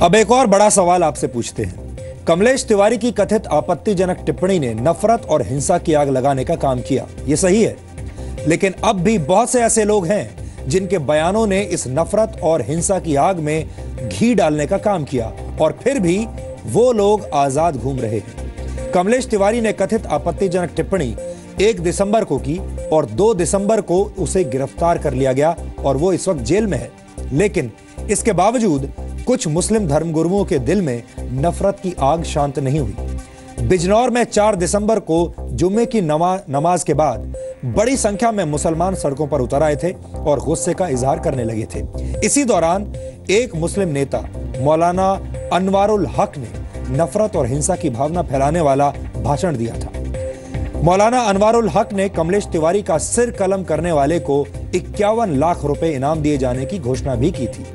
अब एक और बड़ा सवाल आपसे पूछते हैं। कमलेश तिवारी की कथित आपत्तिजनक टिप्पणी ने नफरत और हिंसा की आग लगाने का काम किया, यह सही है, लेकिन अब भी बहुत से ऐसे लोग हैं जिनके बयानों ने इस नफरत और हिंसा की आग में घी डालने का काम किया और फिर भी वो लोग आजाद घूम रहे हैं। कमलेश तिवारी ने कथित आपत्तिजनक टिप्पणी 1 दिसंबर को की और 2 दिसंबर को उसे गिरफ्तार कर लिया गया और वो इस वक्त जेल में है। लेकिन इसके बावजूद कुछ मुस्लिम धर्मगुरुओं के दिल में नफरत की आग शांत नहीं हुई। बिजनौर में 4 दिसंबर को जुम्मे की नमाज के बाद बड़ी संख्या में मुसलमान सड़कों पर उतर आए थे और गुस्से का इजहार करने लगे थे। इसी दौरान एक मुस्लिम नेता मौलाना अनवारुल हक ने नफरत और हिंसा की भावना फैलाने वाला भाषण दिया था। मौलाना अनवारुल हक ने कमलेश तिवारी का सिर कलम करने वाले को 51 लाख रुपए इनाम दिए जाने की घोषणा भी की थी।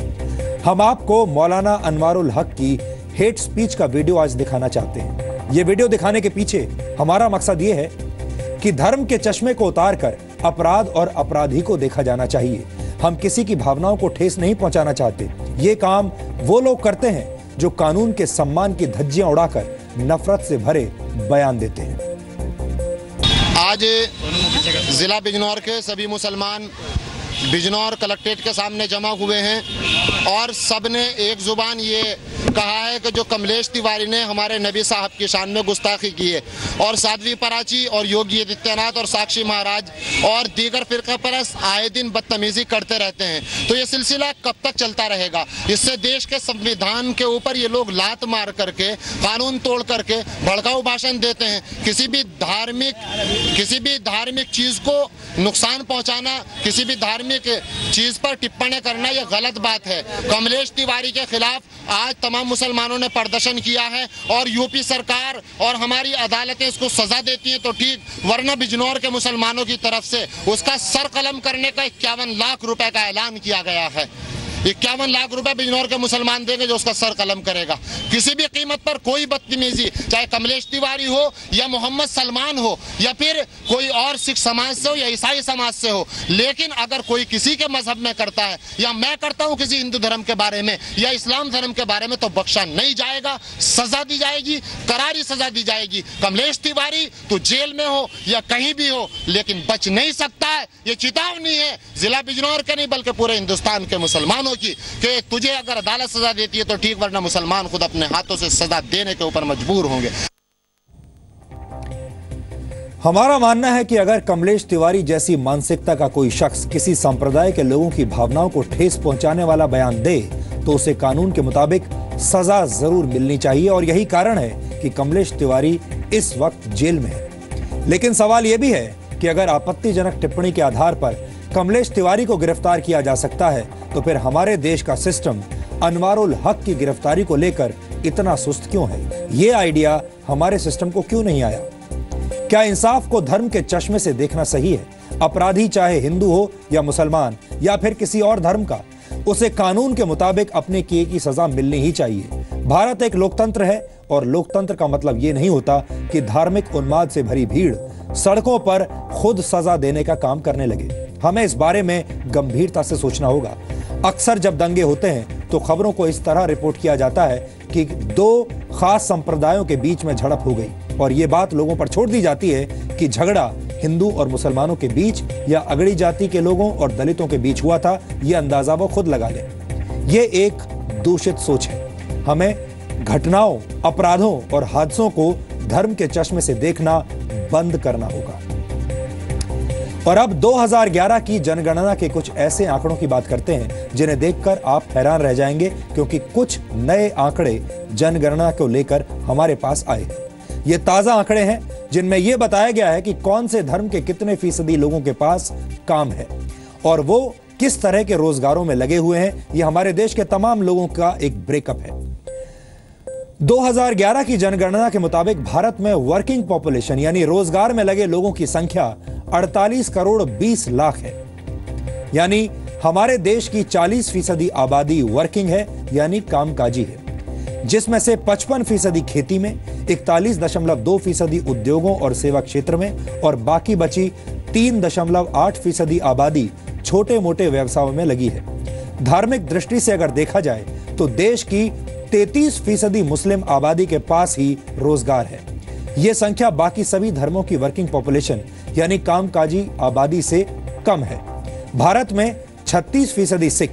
हम आपको मौलाना अनवारुल हक की हेट स्पीच का वीडियो आज दिखाना चाहते हैं। यह वीडियो दिखाने के पीछे हमारा मकसद यह है कि धर्म के चश्मे को उतारकर अपराध और अपराधी को देखा जाना चाहिए। हम किसी की भावनाओं को ठेस नहीं पहुंचाना चाहते। ये काम वो लोग करते हैं जो कानून के सम्मान की धज्जियां उड़ाकर नफरत से भरे बयान देते हैं। आज जिला बिजनौर के सभी मुसलमान बिजनौर कलेक्ट्रेट के सामने जमा हुए हैं और सबने एक जुबान ये कहा है कि जो कमलेश तिवारी ने हमारे नबी साहब की शान में गुस्ताखी की है और साध्वी पराची और योगी आदित्यनाथ और साक्षी महाराज और दीगर फिरका परस्त आए दिन बदतमीजी करते रहते हैं, तो ये सिलसिला कब तक चलता रहेगा? इससे देश के संविधान के ऊपर ये लोग लात मार करके कानून तोड़ करके भड़काऊ भाषण देते हैं। किसी भी धार्मिक चीज को नुकसान पहुंचाना, किसी भी धार्मिक चीज पर टिप्पणी करना यह गलत बात है। कमलेश तिवारी के खिलाफ आज तमाम मुसलमानों ने प्रदर्शन किया है और यूपी सरकार और हमारी अदालतें इसको सजा देती हैं तो ठीक, वरना बिजनौर के मुसलमानों की तरफ से उसका सर कलम करने का 51 लाख रुपए का ऐलान किया गया है। 51 लाख रुपए बिजनौर के मुसलमान देंगे जो उसका सर कलम करेगा। किसी भी कीमत पर कोई बदतमीजी, चाहे कमलेश तिवारी हो या मोहम्मद सलमान हो या फिर कोई और सिख समाज से हो या ईसाई समाज से हो, लेकिन अगर कोई किसी के मजहब में करता है या मैं करता हूं किसी हिंदू धर्म के बारे में या इस्लाम धर्म के बारे में, तो बख्शा नहीं जाएगा, सजा दी जाएगी, करारी सजा दी जाएगी। कमलेश तिवारी तो जेल में हो या कहीं भी हो, लेकिन बच नहीं सकता है। ये चेतावनी है जिला बिजनौर के नहीं बल्कि पूरे हिंदुस्तान के मुसलमानों की कि तुझे अगर अदालत सजा देती है तो ठीक, वरना मुसलमान खुद अपने हाथों से सजा देने के ऊपर मजबूर होंगे। हमारा मानना है कि अगर कमलेश तिवारी जैसी मानसिकता का कोई शख्स किसी संप्रदाय के लोगों की भावनाओं को ठेस पहुंचाने वाला बयान दे तो उसे कानून के मुताबिक सजा जरूर मिलनी चाहिए और यही कारण है कि कमलेश तिवारी इस वक्त जेल में है। लेकिन सवाल यह भी है कि अगर आपत्तिजनक टिप्पणी के आधार पर कमलेश तिवारी को गिरफ्तार किया जा सकता है तो फिर हमारे देश का सिस्टम अनवारुल हक की गिरफ्तारी को लेकर इतना सुस्त क्यों है? यह आइडिया हमारे सिस्टम को क्यों नहीं आया? क्या इंसाफ को धर्म के चश्मे से देखना सही है? अपराधी चाहे हिंदू हो या मुसलमान या फिर किसी और धर्म का, उसे कानून के मुताबिक अपने किए की सजा मिलनी ही चाहिए। भारत एक लोकतंत्र है और लोकतंत्र का मतलब यह नहीं होता कि धार्मिक उन्माद से भरी भीड़ सड़कों पर खुद सजा देने का काम करने लगे। हमें इस बारे में गंभीरता से सोचना होगा। अक्सर जब दंगे होते हैं तो खबरों को इस तरह रिपोर्ट किया जाता है कि 2 खास संप्रदायों के बीच में झड़प हो गई और यह बात लोगों पर छोड़ दी जाती है कि झगड़ा हिंदू और मुसलमानों के बीच या अगड़ी जाति के लोगों और दलितों के बीच हुआ था। यह अंदाजा वो खुद लगा लें। यह एक दूषित सोच है। हमें घटनाओं, अपराधों और हादसों को धर्म के चश्मे से देखना बंद करना होगा। और अब 2011 की जनगणना के कुछ ऐसे आंकड़ों की बात करते हैं जिन्हें देखकर आप हैरान रह जाएंगे, क्योंकि कुछ नए आंकड़े जनगणना को लेकर हमारे पास आए हैं। ये ताजा आंकड़े हैं जिनमें यह बताया गया है कि कौन से धर्म के कितने फीसदी लोगों के पास काम है और वो किस तरह के रोजगारों में लगे हुए हैं। यह हमारे देश के तमाम लोगों का एक ब्रेकअप है। 2011 की जनगणना के मुताबिक भारत में वर्किंग पॉपुलेशन यानी रोजगार में लगे लोगों की संख्या 48 करोड़ 20 लाख है। यानी हमारे देश की 40% आबादी वर्किंग है यानी कामकाजी है, जिसमें से 55% खेती में, 41.2% उद्योगों और सेवा क्षेत्र में और बाकी बची 3.8% आबादी छोटे मोटे व्यवसायों में लगी है। धार्मिक दृष्टि से अगर देखा जाए तो देश की 33% मुस्लिम आबादी के पास ही रोजगार है। यह संख्या बाकी सभी धर्मों की वर्किंग पॉपुलेशन यानी कामकाजी आबादी से कम है। भारत में 36% सिख,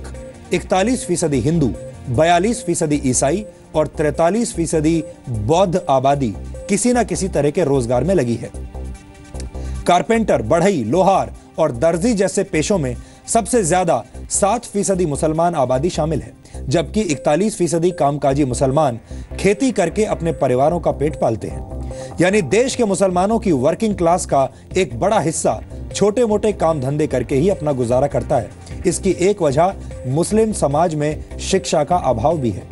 41% हिंदू, 42% ईसाई और 43% बौद्ध आबादी किसी न किसी तरह के रोजगार में लगी है। कारपेंटर, बढ़ई, लोहार और दर्जी जैसे पेशों में सबसे ज्यादा 7% मुसलमान आबादी शामिल है, जबकि 41% कामकाजी मुसलमान खेती करके अपने परिवारों का पेट पालते हैं। यानी देश के मुसलमानों की वर्किंग क्लास का एक बड़ा हिस्सा छोटे मोटे काम धंधे करके ही अपना गुजारा करता है। इसकी एक वजह मुस्लिम समाज में शिक्षा का अभाव भी है।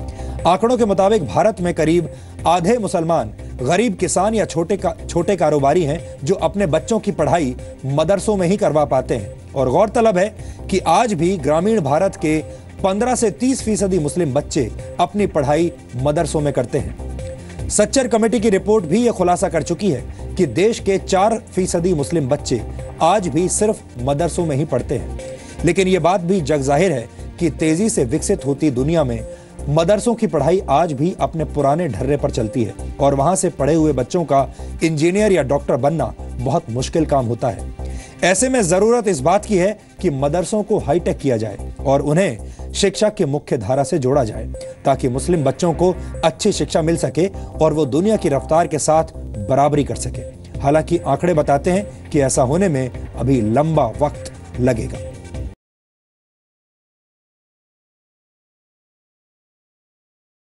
आंकड़ों के मुताबिक भारत में करीब आधे मुसलमान गरीब किसान या छोटे कारोबारी हैं जो अपने बच्चों की पढ़ाई मदरसों में ही करवा पाते हैं। और गौरतलब है कि आज भी ग्रामीण भारत के 15 से 30% मुस्लिम बच्चे अपनी पढ़ाई मदरसों में करते हैं। सच्चर कमेटी की रिपोर्ट भी यह खुलासा कर चुकी है कि देश के 4% मुस्लिम बच्चे आज भी सिर्फ मदरसों में ही पढ़ते हैं। लेकिन यह बात भी जग जाहिर है कि तेजी से विकसित होती दुनिया में मदरसों की पढ़ाई आज भी अपने पुराने ढर्रे पर चलती है और वहां से पढ़े हुए बच्चों का इंजीनियर या डॉक्टर बनना बहुत मुश्किल काम होता है। ऐसे में जरूरत इस बात की है कि मदरसों को हाईटेक किया जाए और उन्हें शिक्षा की मुख्य धारा से जोड़ा जाए ताकि मुस्लिम बच्चों को अच्छी शिक्षा मिल सके और वो दुनिया की रफ्तार के साथ बराबरी कर सके। हालांकि आंकड़े बताते हैं कि ऐसा होने में अभी लंबा वक्त लगेगा।